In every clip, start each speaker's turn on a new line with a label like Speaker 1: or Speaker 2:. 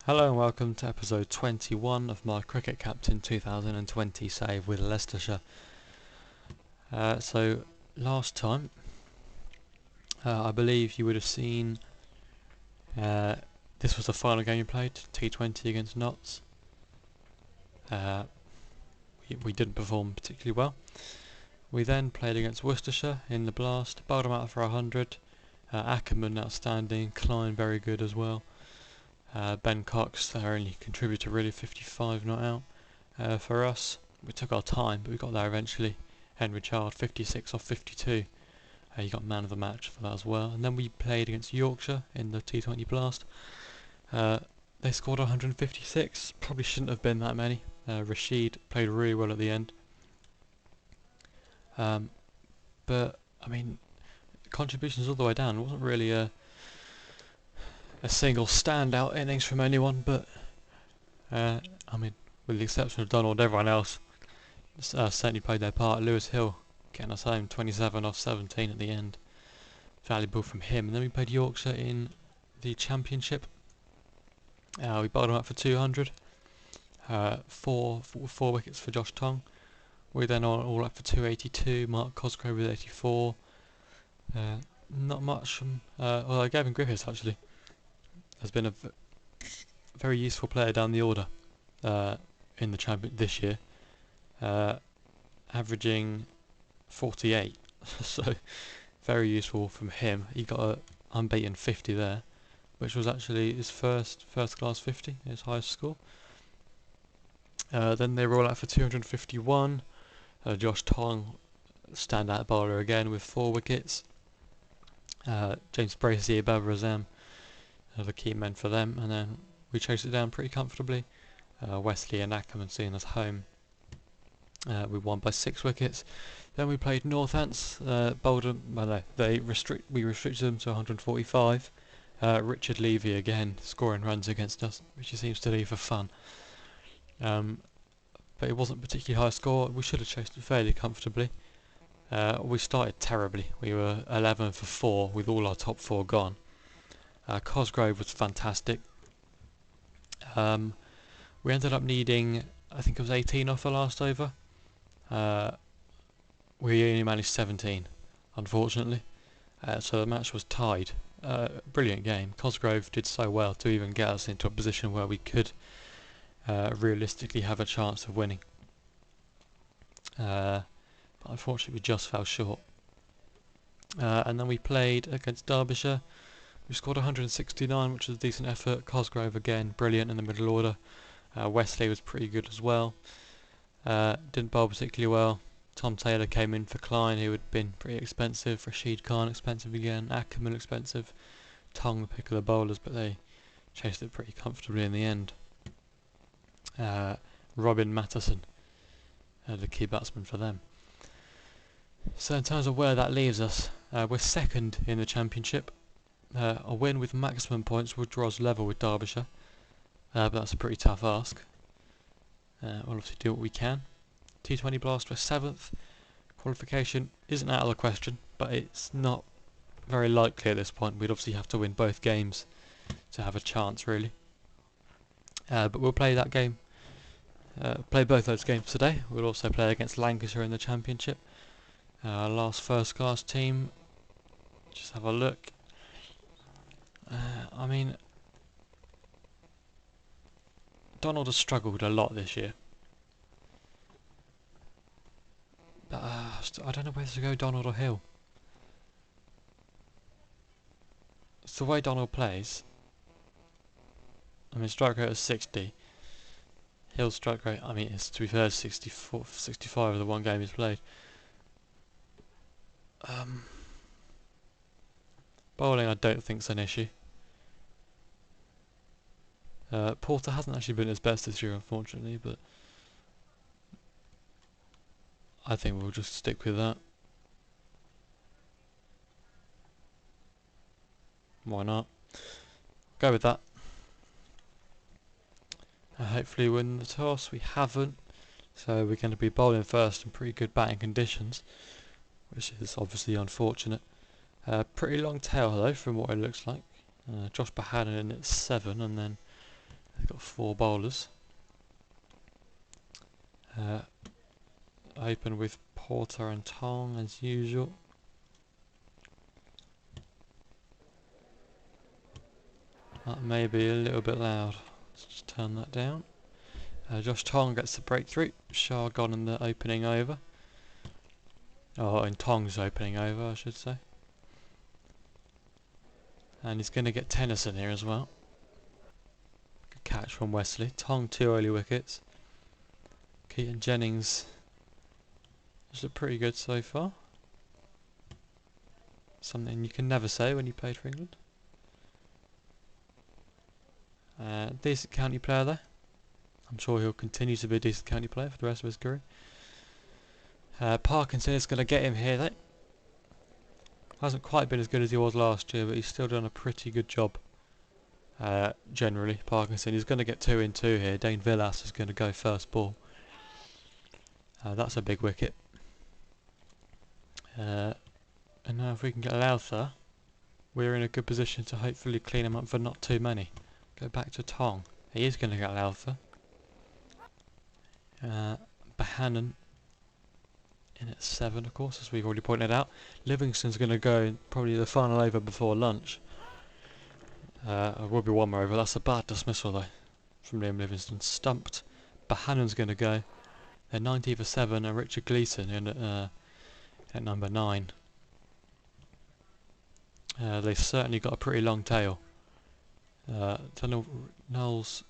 Speaker 1: Hello and welcome to episode 21 of my Cricket Captain 2020 save with Leicestershire. So last time, I believe you would have seen this was the final game you played, T20 against Notts. We didn't perform particularly well. We then played against Worcestershire in the Blast, bowled them out for 100. Ackerman outstanding, Klein very good as well. Ben Cox, their only contributor really, 55 not out. For us, we took our time, but we got there eventually. Henry Child, 56 off 52. He got man of the match for that as well. And then we played against Yorkshire in the T20 Blast. They scored 156. Probably shouldn't have been that many. Rashid played really well at the end. But, I mean, contributions all the way down. It wasn't really a single standout innings from anyone, but I mean, with the exception of Donald, everyone else certainly played their part. Lewis Hill getting us home, 27 off 17 at the end, valuable from him. And then we played Yorkshire in the Championship. We bowled them up for 200, four wickets for Josh Tong. We then all up for 282. Mark Cosgrove with 84. Not much from although Gavin Griffiths actually has been a very useful player down the order in the champion this year, averaging 48. So very useful from him. He got a unbeaten 50 there, which was actually his first class 50, his highest score. Then they roll out for 251. Josh Tong, standout bowler again with 4 wickets. James Bracey, Abel Razam, the key men for them, and then we chased it down pretty comfortably. Wesley and Ackerman seeing us home. We won by 6 wickets. Then we played Northants. We restricted them to 145. Richard Levy again scoring runs against us, which he seems to do for fun. But it wasn't a particularly high score. We should have chased it fairly comfortably. We started terribly. We were 11 for 4 with all our top 4 gone. Cosgrove was fantastic. We ended up needing, I think it was 18 off the last over. We only managed 17, unfortunately. So the match was tied. Brilliant game. Cosgrove did so well to even get us into a position where we could realistically have a chance of winning. But unfortunately we just fell short. And then we played against Derbyshire. We scored 169, which was a decent effort. Cosgrove again, brilliant in the middle order. Wesley was pretty good as well. Didn't bowl particularly well. Tom Taylor came in for Klein, who had been pretty expensive. Rashid Khan expensive again. Ackerman expensive. Tong the pick of the bowlers, but they chased it pretty comfortably in the end. Robin Matterson, the key batsman for them. So in terms of where that leaves us, we're second in the Championship. A win with maximum points would draw us level with Derbyshire, but that's a pretty tough ask. We'll obviously do what we can. T20 Blast, we're 7th. Qualification isn't out of the question, but it's not very likely at this point. We'd obviously have to win both games to have a chance, really. But we'll play that game. Play both those games today. We'll also play against Lancashire in the Championship. Last first class team. Just have a look. I mean, Donald has struggled a lot this year. But I don't know whether to go Donald or Hill. It's the way Donald plays. I mean, strike rate is 60. Hill's strike rate, I mean, it's, to be fair, 64, 65 of the one game he's played. Bowling, I don't think is an issue. Porter hasn't actually been his best this year, unfortunately, but I think we'll just stick with that. Why not? Go with that. Hopefully win the toss. We haven't, so we're going to be bowling first in pretty good batting conditions, which is obviously unfortunate. Pretty long tail though, from what it looks like. Josh Bahanan in at 7, and then They've got 4 bowlers. Open with Porter and Tong as usual. That may be a little bit loud. Let's just turn that down. Josh Tong gets the breakthrough. Shah gone in the opening over. Oh, in Tong's opening over, I should say. And he's going to get Tennyson here as well. Good catch from Wesley. Tong 2 early wickets. Keaton Jennings has looked pretty good so far. Something you can never say when you played for England. Decent county player there. I'm sure he'll continue to be a decent county player for the rest of his career. Parkinson is going to get him here though. Hasn't quite been as good as he was last year, but he's still done a pretty good job. Generally, Parkinson is going to get 2 in 2 here. Dane Villas is going to go first ball. That's a big wicket. And now if we can get Lowther, we're in a good position to hopefully clean him up for not too many. Go back to Tong. He is going to get Lowther. Bahanan in at 7, of course, as we've already pointed out. Livingston's going to go probably the final over before lunch. There will be one more over. That's a bad dismissal though from Liam Livingston. Stumped. Bahanan's going to go. They're 90 for 7 and Richard Gleeson in at number 9. They've certainly got a pretty long tail. Knowles,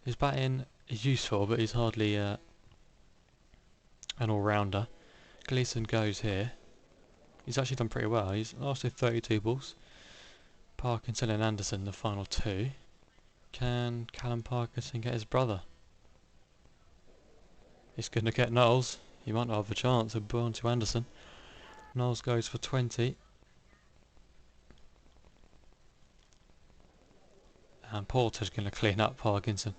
Speaker 1: his batting is useful, but he's hardly an all-rounder. Gleeson goes here. He's actually done pretty well. He's lasted 32 balls. Parkinson and Anderson, the final 2. Can Callum Parkinson get his brother? He's going to get Knowles. He might not have a chance of born to Anderson. Knowles goes for 20. And Porter's going to clean up Parkinson.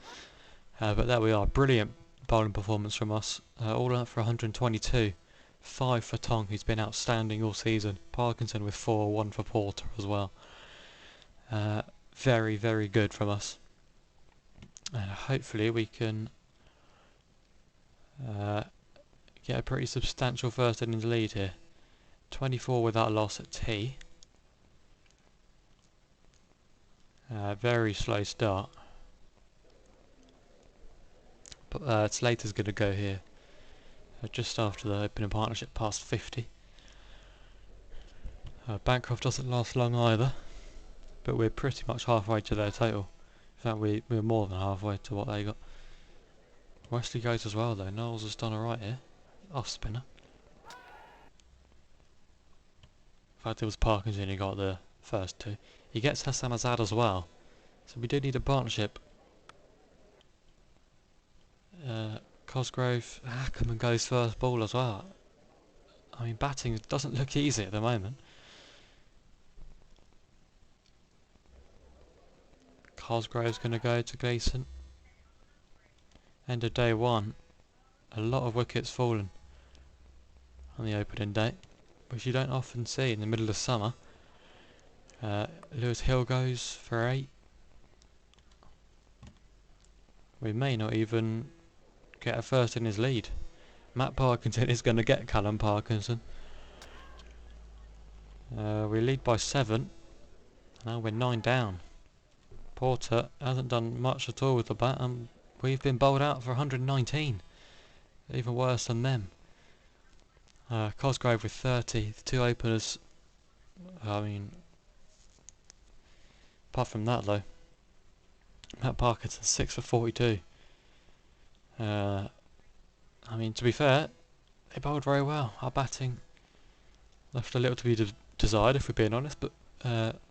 Speaker 1: But there we are. Brilliant bowling performance from us. All out for 122. 5 for Tong, who's been outstanding all season. Parkinson with 4, 1 for Porter as well. Very, very good from us. And hopefully we can get a pretty substantial first innings lead here. 24 without loss at tea. Very slow start. But Slater's going to go here. Just after the opening partnership past 50. Bancroft doesn't last long either. But we're pretty much halfway to their total. In fact, we're more than halfway to what they got. Wesley goes as well though. Knowles has done alright here. Off spinner. In fact, it was Parkinson who got the first 2. He gets Hassam Azad as well. So we do need a partnership. Cosgrove, Ackerman goes first ball as well. I mean, batting doesn't look easy at the moment. Cosgrove's going to go to Gleeson. End of day 1. A lot of wickets fallen on the opening day, which you don't often see in the middle of summer. Lewis Hill goes for 8. We may not even get a first in his lead. Matt Parkinson is going to get Callum Parkinson. We lead by 7. Now we're 9 down. Porter hasn't done much at all with the bat, and we've been bowled out for 119. Even worse than them. Cosgrove with 30. The 2 openers. I mean, apart from that though, Matt Parkinson 6 for 42. I mean, to be fair, they bowled very well. Our batting left a little to be desired, if we're being honest, but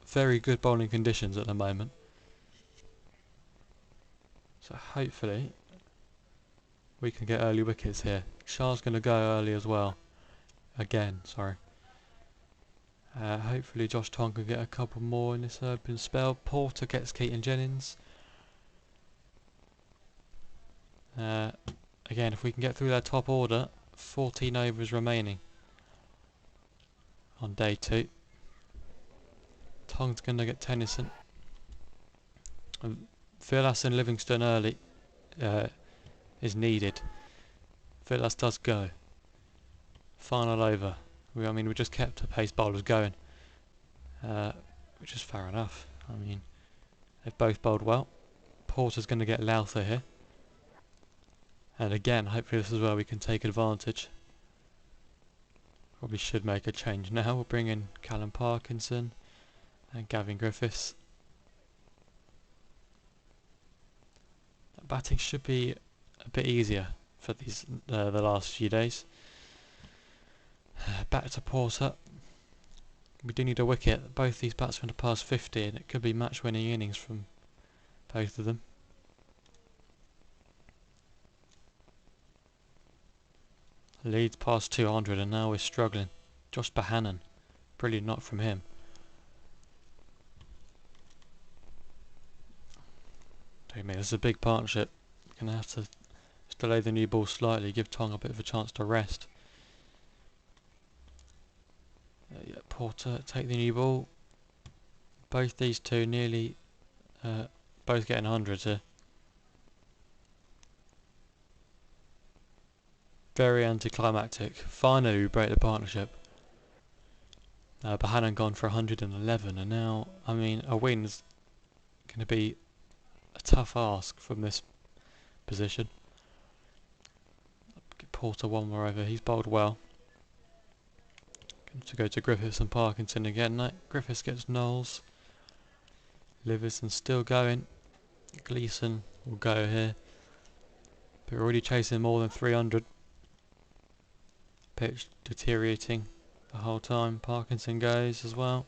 Speaker 1: very good bowling conditions at the moment. So hopefully we can get early wickets here. Shah's going to go early as well. Again, sorry. Hopefully Josh Tong can get a couple more in this open spell. Porter gets Keaton Jennings. Again, if we can get through their top order, 14 overs remaining on day 2. Tong's going to get Tennyson. Villas and Livingston early is needed. Villas does go. Final over. I mean, we just kept the pace bowlers going, which is fair enough. I mean, they've both bowled well. Porter's going to get Lowther here. And again, hopefully this is where we can take advantage. Probably should make a change now. We'll bring in Callum Parkinson and Gavin Griffiths. Batting should be a bit easier for these the last few days. Back to Porter. We do need a wicket. Both these batsmen are past 50 and it could be match-winning innings from both of them. Leeds past 200 and now we're struggling. Josh Bohannon. Brilliant knock from him. This is a big partnership. Gonna have to just delay the new ball slightly, give Tong a bit of a chance to rest. Yeah, Porter take the new ball. Both these two nearly both getting hundreds here. Very anticlimactic. Finally we break the partnership. Bohannon gone for 111 and now, I mean, a win's going to be a tough ask from this position. Get Porter one more over, he's bowled well. Going to go to Griffiths and Parkinson again. No, Griffiths gets Knowles. Livingston still going. Gleeson will go here. But we're already chasing more than 300. Pitch deteriorating the whole time. Parkinson goes as well.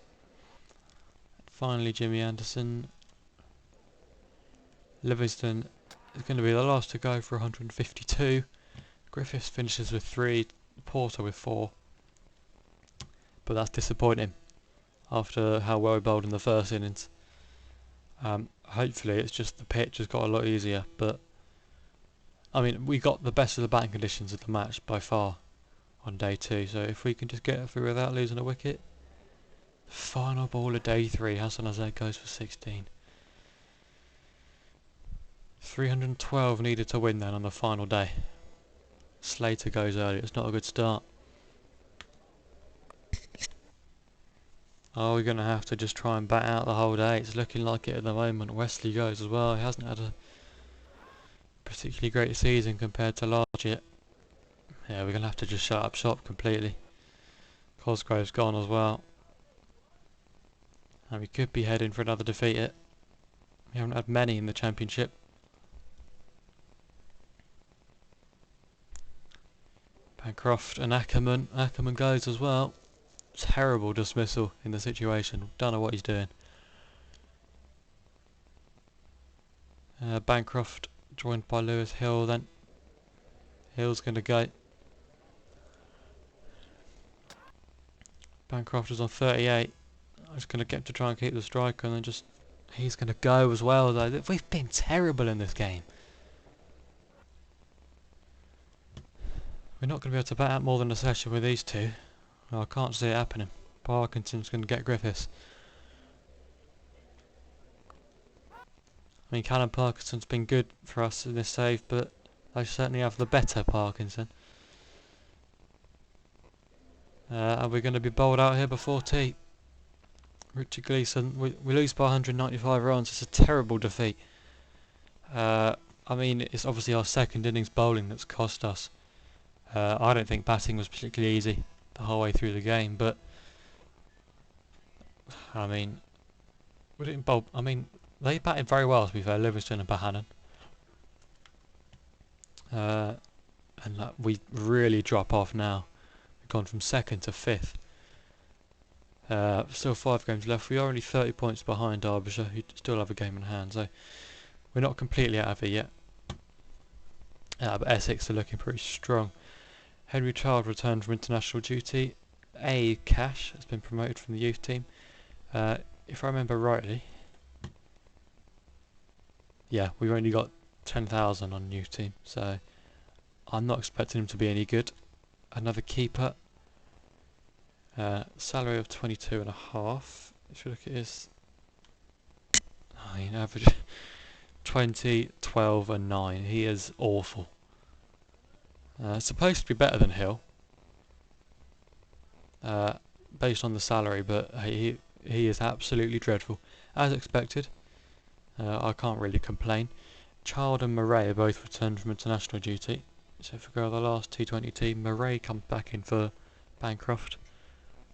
Speaker 1: Finally Jimmy Anderson. Livingston is going to be the last to go for 152. Griffiths finishes with 3, Porter with 4. But that's disappointing after how well he bowled in the first innings. Hopefully it's just the pitch has got a lot easier, but I mean, we got the best of the batting conditions of the match by far on day 2, so if we can just get it through without losing a wicket. Final ball of day 3, Hassan Azad goes for 16. 312 needed to win then on the final day. Slater goes early, it's not a good start. Oh, we're going to have to just try and bat out the whole day. It's looking like it at the moment. Wesley goes as well. He hasn't had a particularly great season compared to last year. Yeah, we're going to have to just shut up shop completely. Cosgrove's gone as well. And we could be heading for another defeat here. We haven't had many in the championship. Bancroft and Ackerman. Ackerman goes as well. Terrible dismissal in the situation. Don't know what he's doing. Bancroft joined by Lewis Hill then. Hill's going to go. Bancroft is on 38. I'm just going to get to try and keep the striker and then just... He's going to go as well though. We've been terrible in this game. We're not going to be able to bat out more than a session with these two. Well, I can't see it happening. Parkinson's going to get Griffiths. I mean, Callum Parkinson's been good for us in this save, but I certainly have the better Parkinson. And we're going to be bowled out here before tea. Richard Gleeson, we lose by 195 runs. It's a terrible defeat. I mean, it's obviously our second innings bowling that's cost us. I don't think batting was particularly easy the whole way through the game, but I mean, we didn't bowl. I mean, they batted very well, to be fair, Livingston and Bohannon. And we really drop off now. We've gone from 2nd to 5th. Still 5 games left. We are only 30 points behind Derbyshire, who still have a game in hand, so we're not completely out of it yet. But Essex are looking pretty strong. Henry Child returned from international duty. Cash has been promoted from the youth team. If I remember rightly, yeah, we've only got 10,000 on youth team, so I'm not expecting him to be any good. Another keeper. Salary of 22.5. If you look at his, I mean, average 20, 12 and 9. He is awful. Supposed to be better than Hill, based on the salary, but he is absolutely dreadful. As expected, I can't really complain. Child and Murray are both returned from international duty. So if we go to the last T20 team, Murray comes back in for Bancroft.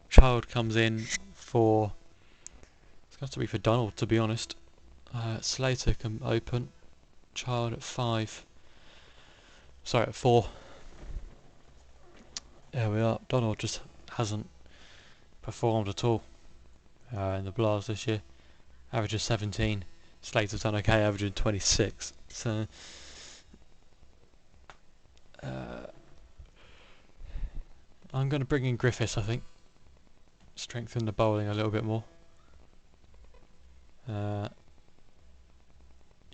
Speaker 1: Child comes in for... It's got to be for Donald, to be honest. Slater can open. Child at 5. Sorry, at 4. There we are. Donald just hasn't performed at all in the Blast this year. Averages 17. Slater's done okay, averaging 26. So I'm going to bring in Griffiths, I think. Strengthen the bowling a little bit more.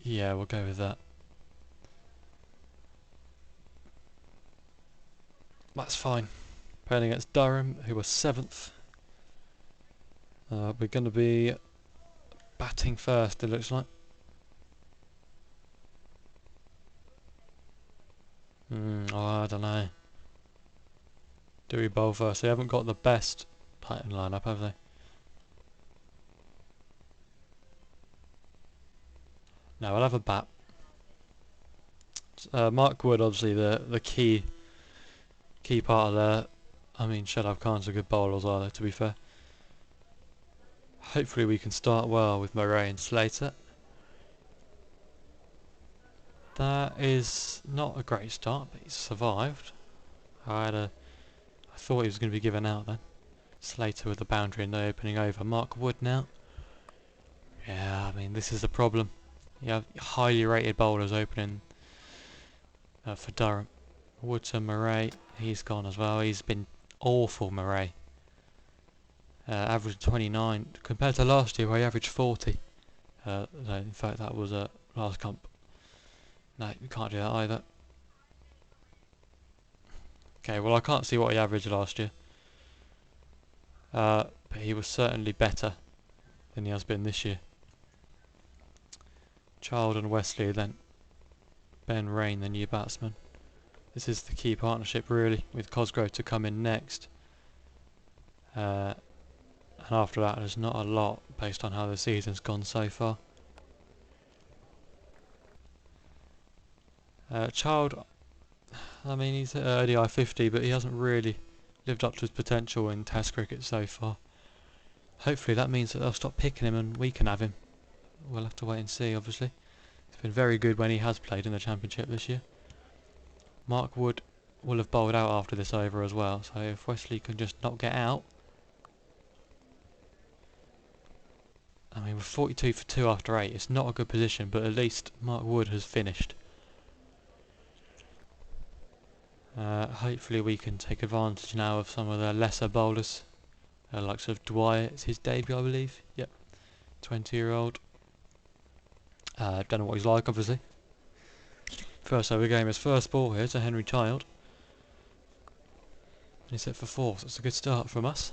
Speaker 1: Yeah, we'll go with that. That's fine. Playing against Durham, who was 7th. We're going to be batting first, it looks like. I don't know. Do we bowl first? They haven't got the best batting lineup, have they? No, I'll have a bat. Mark Wood, obviously the key part of there. I mean, Shadab Khan's a good bowler as well, to be fair. Hopefully we can start well with Murray and Slater. That is not a great start, but he's survived. I thought he was going to be given out then. Slater with the boundary in the opening over. Mark Wood now. Yeah, I mean, this is the problem. You have highly rated bowlers opening for Durham. Woodson, Murray, he's gone as well. He's been awful, Murray. Average 29 compared to last year where he averaged 40. No, in fact that was a last comp. No, you can't do that either. Okay, well I can't see what he averaged last year. But he was certainly better than he has been this year. Child and Wesley then. Ben Rain, the new batsman. This is the key partnership really, with Cosgrove to come in next. And after that there's not a lot based on how the season's gone so far. Child, I mean he's at ODI 50 but he hasn't really lived up to his potential in Test cricket so far. Hopefully that means that they'll stop picking him and we can have him. We'll have to wait and see obviously. He's been very good when he has played in the Championship this year. Mark Wood will have bowled out after this over as well, so if Wesley can just not get out. I mean, we're 42 for 2 after 8. It's not a good position, but at least Mark Wood has finished. Hopefully we can take advantage now of some of the lesser bowlers. Like sort of Dwyer, it's his debut I believe. Yep, 20-year-old. Don't know what he's like obviously. First over game, his first ball here to Henry Child. He's set for 4, so it's a good start from us.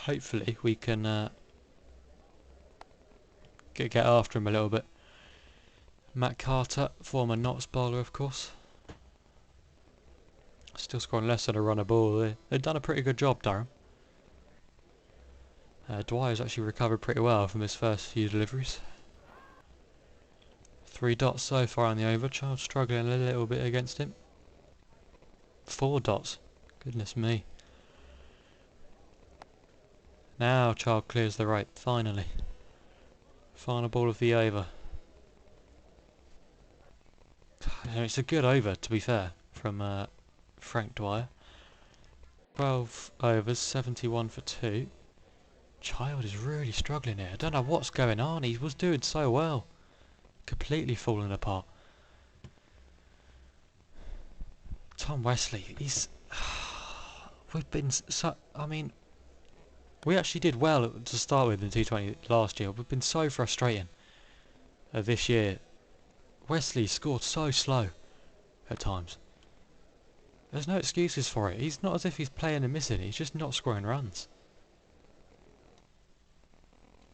Speaker 1: Hopefully we can get after him a little bit. Matt Carter, former Notts bowler of course. Still scoring less than a run a ball. They've done a pretty good job, Durham. Dwyer's actually recovered pretty well from his first few deliveries. 3 dots so far on the over. Child struggling a little bit against him. 4 dots. Goodness me. Now Child clears the right, finally. Final ball of the over. It's a good over, to be fair, from Frank Dwyer. 12 overs, 71 for 2. Child is really struggling here. I don't know what's going on. He was doing so well. Completely falling apart. Tom Wesley, he's... We've been so... I mean... We actually did well to start with in T20 last year. We've been so frustrating this year. Wesley scored so slow at times. There's no excuses for it. He's not as if he's playing and missing. He's just not scoring runs.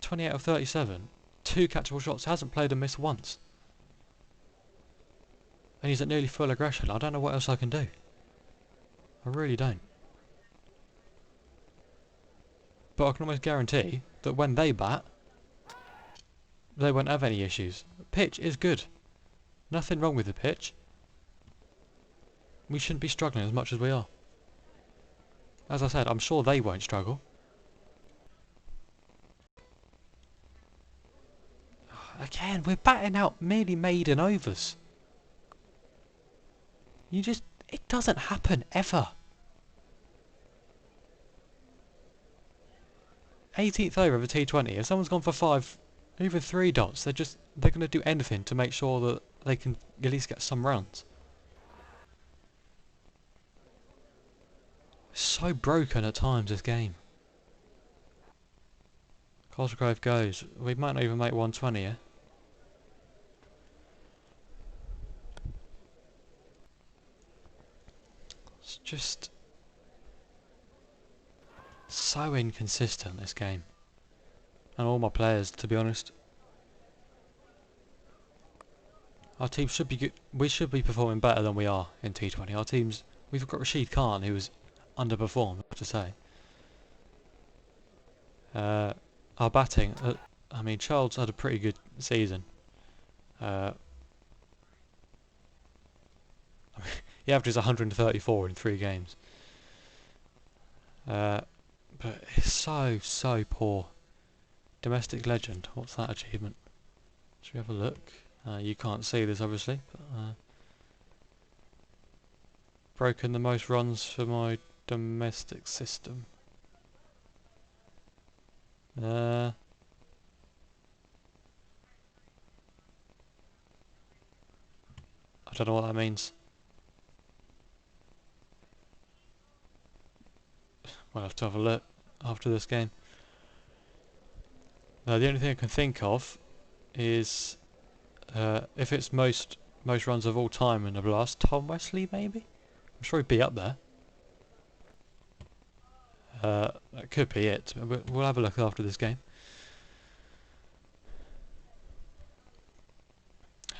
Speaker 1: 28 of 37. 2 catchable shots. Hasn't played and missed once. and he's at nearly full aggression. I don't know what else I can do. I really don't. But I can almost guarantee that when they bat, they won't have any issues. The pitch is good. Nothing wrong with the pitch. We shouldn't be struggling as much as we are. As I said, I'm sure they won't struggle. Again, we're batting out merely maiden overs. It doesn't happen ever. 18th over of a T20, if someone's gone for 5, even 3 dots, they're going to do anything to make sure that they can at least get some runs. So broken at times, this game. Cosgrove goes. We might not even make 120 here. It's just so inconsistent, this game. And all my players, to be honest. Our team should be good. We should be performing better than we are in T20. Our teams, we've got Rashid Khan, who was underperformed, I have to say. Our batting, I mean, Charles had a pretty good season. He averages 134 in 3 games. But it's so poor. Domestic legend, what's that achievement? Should we have a look? You can't see this obviously, but broken the most runs for my domestic system. I don't know what that means. We'll have to have a look after this game. The only thing I can think of is if it's most runs of all time in the blast, Tom Wesley maybe? I'm sure he'd be up there. That could be it. We'll have a look after this game.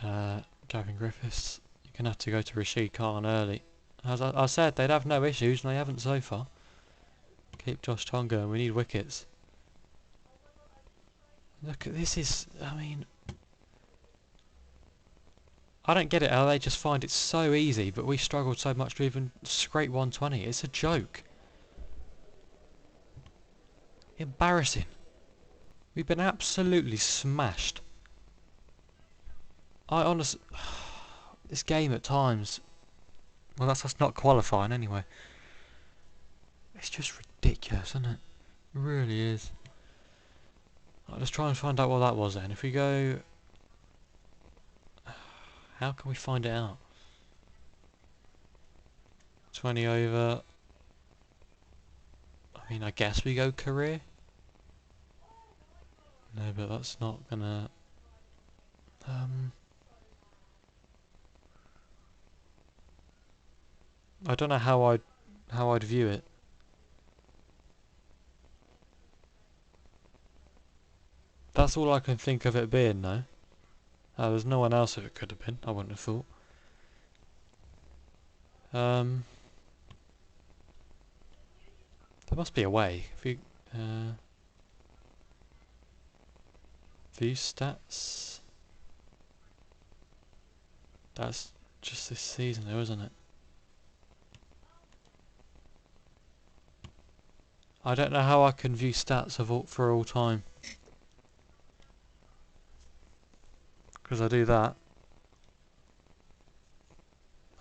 Speaker 1: Gavin Griffiths, you're going to have to go to Rashid Khan early. As I said, they'd have no issues, and they haven't so far. Keep Josh Tonga, and we need wickets. Look, this I mean, I don't get it how they just find it so easy, but we struggled so much to even scrape 120. It's a joke. Embarrassing. We've been absolutely smashed. I honestly... This game at times... Well, that's us not qualifying anyway. It's just ridiculous, isn't it? It really is. Let's try and find out what that was then. If we go... How can we find it out? 20 over... I mean, I guess we go career? No, but that's not gonna... I don't know how I'd view it. That's all I can think of it being, though. There's no one else if it could have been, I wouldn't have thought. There must be a way. If you view stats, that's just this season, though, isn't it? I don't know how I can view stats of for all time, because I do that,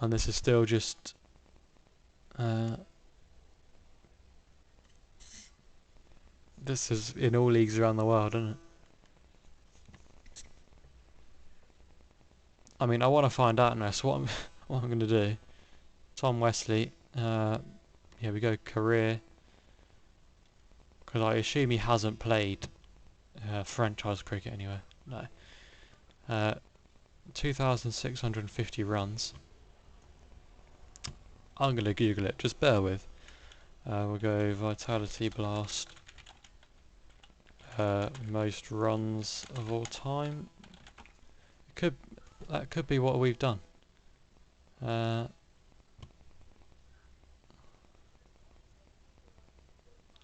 Speaker 1: and this is still just this is in all leagues around the world, isn't it? I mean, I want to find out now, so what I'm going to do. Tom Wesley, yeah, we go career, because I assume he hasn't played franchise cricket anyway. No. 2,650 runs. I'm going to Google it, just bear with. We'll go Vitality Blast. Most runs of all time. That could be what we've done. I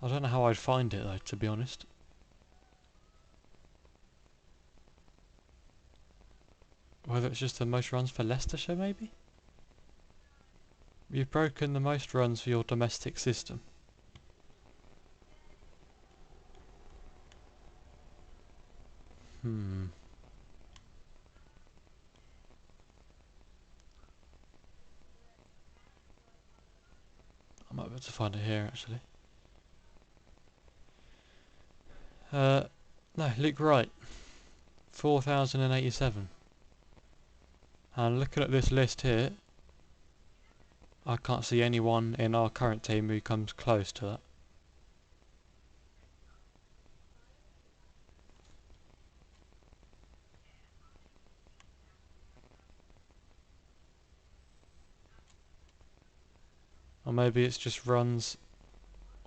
Speaker 1: don't know how I'd find it though, to be honest. Whether it's just the most runs for Leicestershire, maybe? You've broken the most runs for your domestic system. Hmm. I might be able to find it here, actually. No, Luke Wright. 4,087. And looking at this list here, I can't see anyone in our current team who comes close to that. Or maybe it's just runs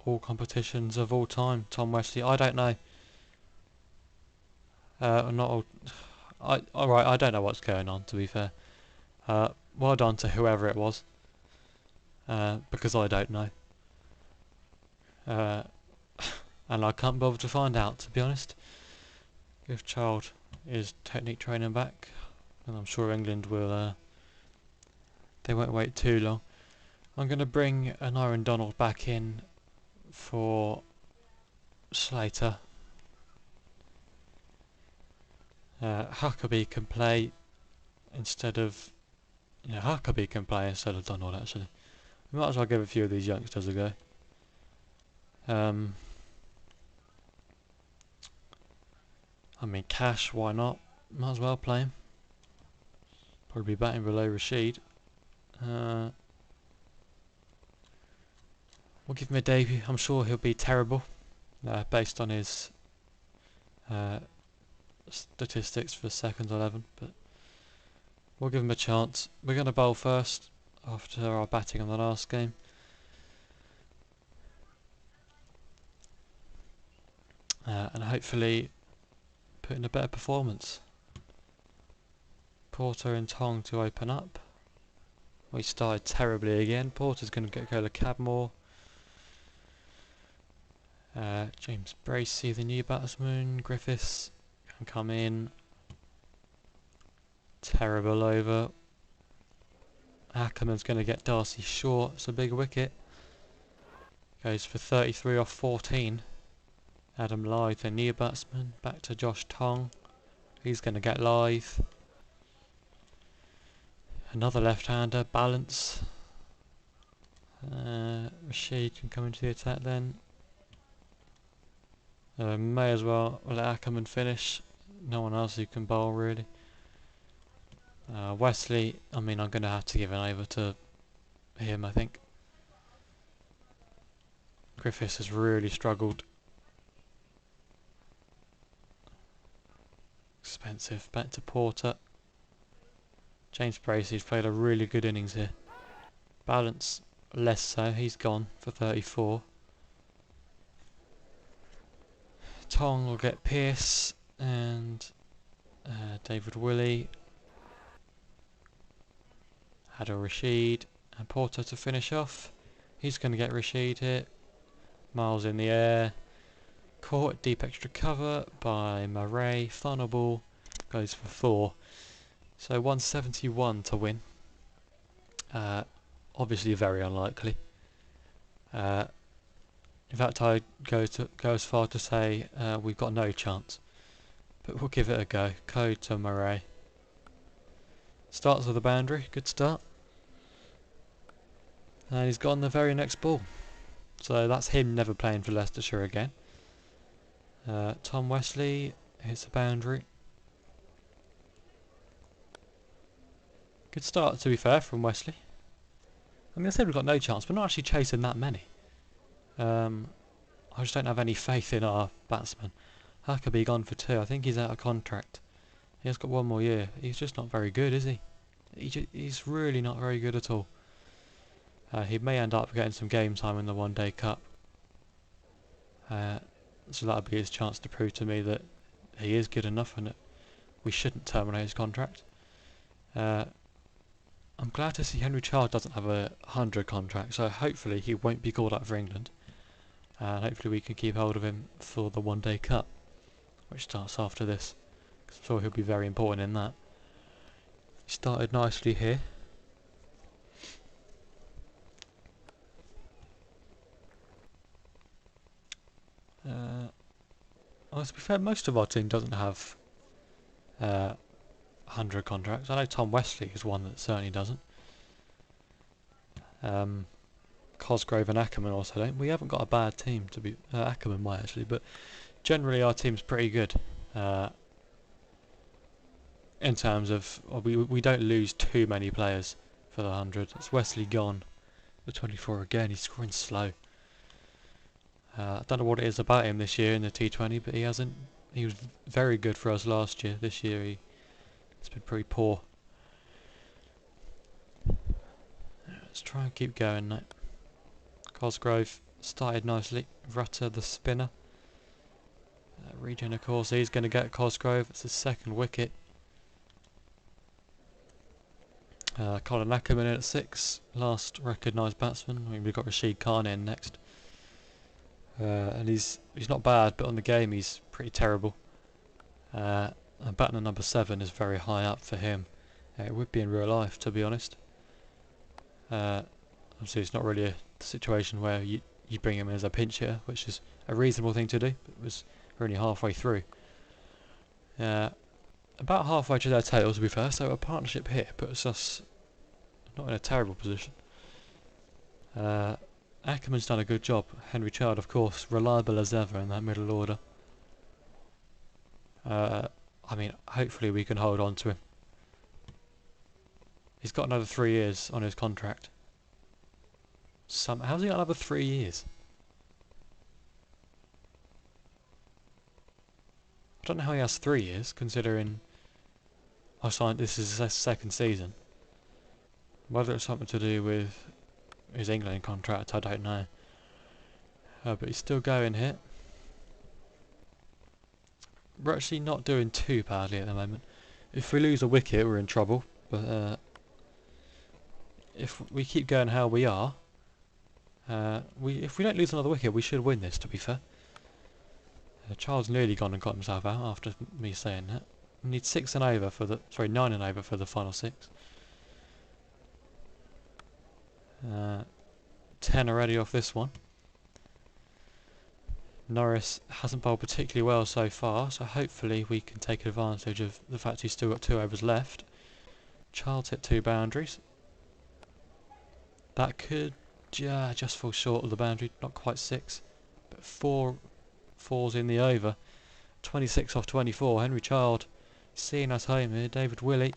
Speaker 1: all competitions of all time. Tom Wesley, I don't know. Not all. Alright, I don't know what's going on, to be fair. Well done to whoever it was. Because I don't know. And I can't bother to find out, to be honest. If Child is technique training back, and I'm sure England will, they won't wait too long. I'm going to bring an Aaron Donald back in for Slater. Huckabee can play instead of... Yeah, Huckabee can play instead of Donald, actually. We might as well give a few of these youngsters a go. I mean, Cash, why not? Might as well play him. Probably batting below Rashid. We'll give him a debut. I'm sure he'll be terrible, based on his statistics for second 11, but we'll give him a chance. We're going to bowl first after our batting on the last game. And hopefully put in a better performance. Porter and Tong to open up. We started terribly again. Porter's going to go to Cadmore. James Bracey, the new batsman. Griffiths can come in. Terrible over. Ackerman's going to get Darcy short. It's a big wicket. Goes for 33 off 14. Adam Lyth, the new batsman. Back to Josh Tong. He's going to get Lyth. Another left-hander. Balance. Rashid can come into the attack then. May as well let Ackerman finish. No one else who can bowl really. Wesley, I mean, I'm going to have to give it over to him, I think. Griffiths has really struggled. Expensive. Back to Porter. James Bracey's played a really good innings here. Balance, less so. He's gone for 34. Tong will get Pearce and David Willey. Adil Rashid and Porter to finish off. He's going to get Rashid here. Miles in the air. Caught deep extra cover by Murray. Final ball goes for 4. So 171 to win. Obviously very unlikely. In fact, I go as far to say we've got no chance. But we'll give it a go. Code to Murray. Starts with a boundary. Good start. And he's got on the very next ball. So that's him never playing for Leicestershire again. Tom Wesley hits a boundary. Good start, to be fair, from Wesley. I mean, I said we've got no chance. We're not actually chasing that many. I just don't have any faith in our batsman. Huckabee gone for 2. I think he's out of contract. He has got 1 more year. He's just not very good, is he? He's really not very good at all. He may end up getting some game time in the One Day Cup. So that'll be his chance to prove to me that he is good enough and that we shouldn't terminate his contract. I'm glad to see Henry Child doesn't have a 100 contract, so hopefully he won't be called up for England. And hopefully we can keep hold of him for the One Day Cup, which starts after this. I'm sure he'll be very important in that. He started nicely here. Well, to be fair, most of our team doesn't have 100 contracts. I know Tom Wesley is one that certainly doesn't. Cosgrove and Ackerman also don't. We haven't got a bad team to be. Ackerman might actually, but generally our team's pretty good. In terms of we don't lose too many players for the 100. It's Wesley gone. The 24 again. He's scoring slow. I don't know what it is about him this year in the T20, but he hasn't. He was very good for us last year. This year it's been pretty poor. Let's try and keep going now. Cosgrove started nicely. Rutter the spinner. Regen, of course, he's going to get Cosgrove. It's his second wicket. Colin Ackerman in at 6. Last recognised batsman. I mean, we've got Rashid Khan in next. And he's not bad, but on the game he's pretty terrible. And batsman number 7 is very high up for him. It would be in real life, to be honest. Obviously it's not really a situation where you bring him in as a pinch hitter, which is a reasonable thing to do, but it was only halfway through. About halfway to their tails, to be fair, so a partnership here puts us not in a terrible position. Ackerman's done a good job. Henry Child, of course, reliable as ever in that middle order. I mean, hopefully we can hold on to him. He's got another 3 years on his contract. How's he got another 3 years? I don't know how he has 3 years, considering this is his second season. Whether it's something to do with his England contract, I don't know. But he's still going here. We're actually not doing too badly at the moment. If we lose a wicket, we're in trouble. But if we keep going how we are, if we don't lose another wicket, we should win this. To be fair, Charles nearly gone and got himself out after me saying that. We need 9 and over for the final 6. 10 already off this one. Norris hasn't bowled particularly well so far, so hopefully we can take advantage of the fact he's still got 2 overs left. Child's hit 2 boundaries. That could just fall short of the boundary, not quite 6, but 4 falls in the over. 26 off 24. Henry Child seeing us home here. David Willey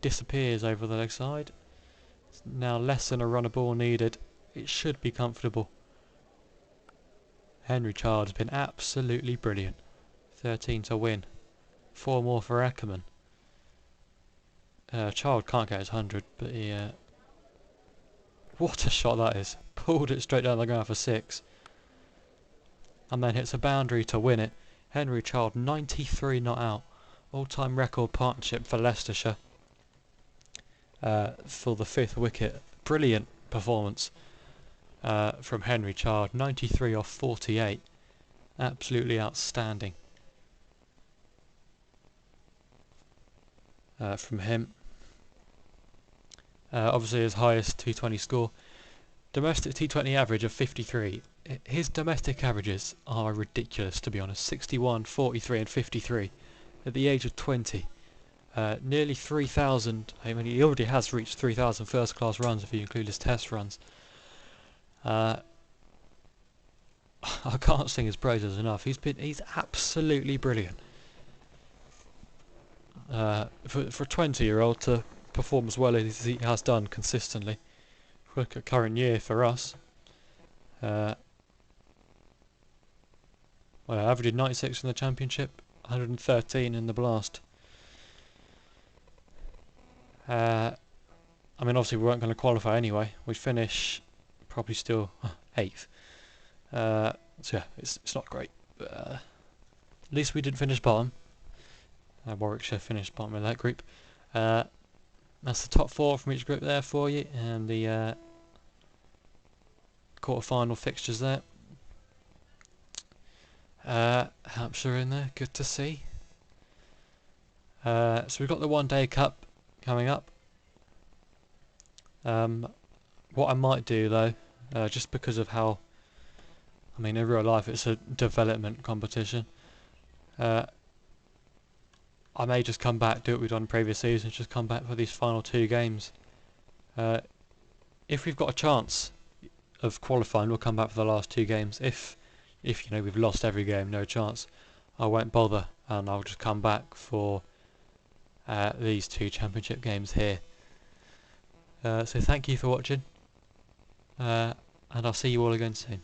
Speaker 1: disappears over the leg side. It's now less than a run a ball needed. It should be comfortable. Henry Child has been absolutely brilliant. 13 to win. 4 more for Ackerman. Child can't get his 100, but he... what a shot that is. Pulled it straight down the ground for 6. And then hits a boundary to win it. Henry Child, 93 not out. All-time record partnership for Leicestershire. For the 5th wicket. Brilliant performance from Henry Child. 93 off 48. Absolutely outstanding. From him. Obviously his highest T20 score. Domestic T20 average of 53. His domestic averages are ridiculous, to be honest. 61, 43 and 53 at the age of 20. Nearly 3,000. I mean, he already has reached 3,000 first class runs if you include his test runs. I can't sing his praises enough. He's absolutely brilliant. For a 20-year-old to perform as well as he has done consistently. Look at current year for us. Well, averaged 96 in the Championship, 113 in the Blast. I mean, obviously we weren't going to qualify anyway. We'd finish probably still 8th. So yeah, it's not great. But, at least we didn't finish bottom. Warwickshire finished bottom of that group. that's the top 4 from each group there for you, and the quarter-final fixtures there. Hampshire in there, good to see. So we've got the one-day cup coming up. What I might do though, just because of how, I mean, in real life it's a development competition, I may just come back, do what we've done previous seasons, just come back for these final 2 games. If we've got a chance of qualifying, we'll come back for the last 2 games. If you know we've lost every game, no chance, I won't bother, and I'll just come back for these 2 championship games here. So thank you for watching, and I'll see you all again soon.